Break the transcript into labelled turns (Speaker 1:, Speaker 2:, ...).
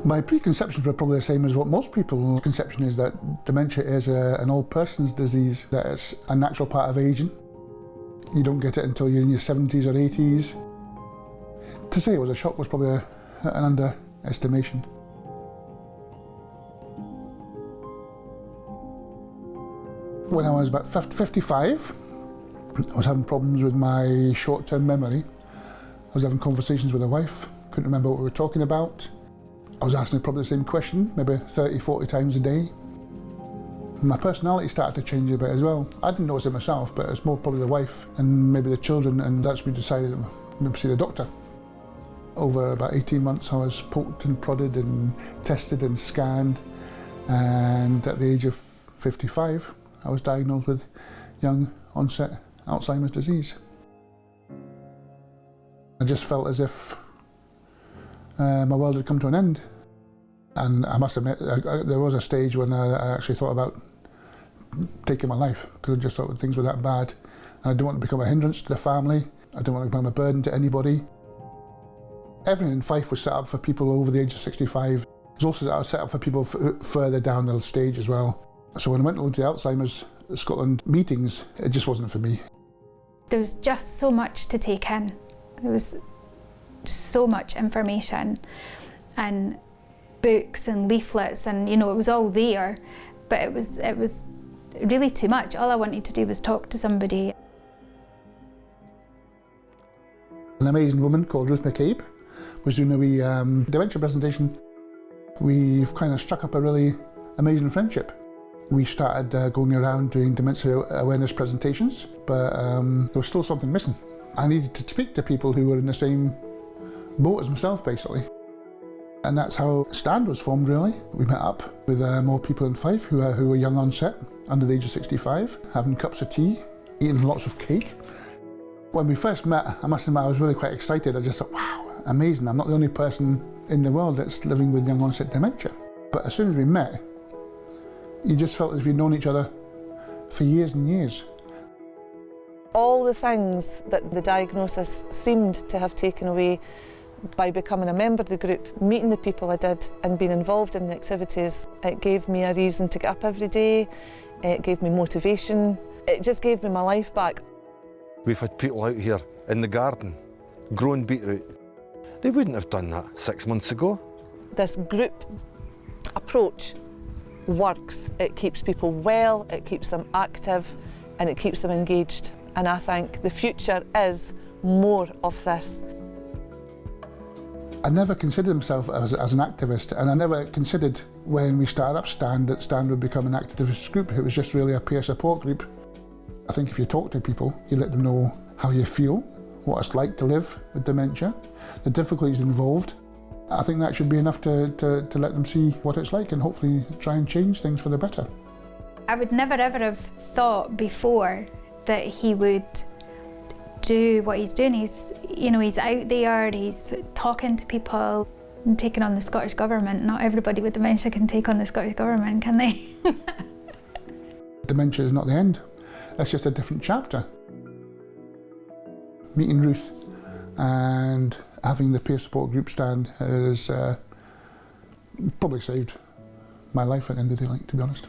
Speaker 1: My preconceptions were probably the same as what most people's conception is, that dementia is an old person's disease, that it's a natural part of ageing. You don't get it until you're in your 70s or 80s. To say it was a shock was probably an underestimation. When I was about 55, I was having problems with my short-term memory. I was having conversations with a wife, couldn't remember what we were talking about. I was asking her probably the same question, maybe 30, 40 times a day. My personality started to change a bit as well. I didn't notice it myself, but it's more probably the wife and maybe the children, and that's when we decided to maybe see the doctor. Over about 18 months I was poked and prodded and tested and scanned, and at the age of 55 I was diagnosed with young onset Alzheimer's disease. I just felt as if my world had come to an end. And I must admit, there was a stage when I actually thought about taking my life, because I just thought things were that bad. And I didn't want to become a hindrance to the family. I didn't want to become a burden to anybody. Everything in Fife was set up for people over the age of 65. It was also set up for people further down the stage as well. So when I went to the Alzheimer's Scotland meetings, it just wasn't for me.
Speaker 2: There was just so much to take in. There was so much information and books and leaflets, and it was all there, but it was really too much. All I wanted to do was talk to somebody.
Speaker 1: An amazing woman called Ruth McCabe was doing a wee dementia presentation. We've kind of struck up a really amazing friendship. We started going around doing dementia awareness presentations, but there was still something missing. I needed to speak to people who were in the same boat as myself, basically. And that's how Stand was formed, really. We met up with more people in Fife who were young onset, under the age of 65, having cups of tea, eating lots of cake. When we first met, I must admit I was really quite excited. I just thought, wow, amazing. I'm not the only person in the world that's living with young onset dementia. But as soon as we met, you just felt as if you'd known each other for years and years.
Speaker 3: All the things that the diagnosis seemed to have taken away by becoming a member of the group, meeting the people I did and being involved in the activities, it gave me a reason to get up every day, it gave me motivation, it just gave me my life back.
Speaker 4: We've had people out here in the garden growing beetroot. They wouldn't have done that 6 months ago.
Speaker 3: This group approach works. It keeps people well, it keeps them active, and it keeps them engaged. And I think the future is more of this.
Speaker 1: I never considered myself as an activist, and I never considered when we started up Stand that Stand would become an activist group. It was just really a peer support group. I think if you talk to people, you let them know how you feel, what it's like to live with dementia, the difficulties involved. I think that should be enough to let them see what it's like and hopefully try and change things for the better.
Speaker 2: I would never ever have thought before that he would do what he's doing. He's out there, he's talking to people and taking on the Scottish Government. Not everybody with dementia can take on the Scottish Government, can they?
Speaker 1: Dementia is not the end. It's just a different chapter. Meeting Ruth and having the peer support group Stand has probably saved my life at the end of the day, to be honest.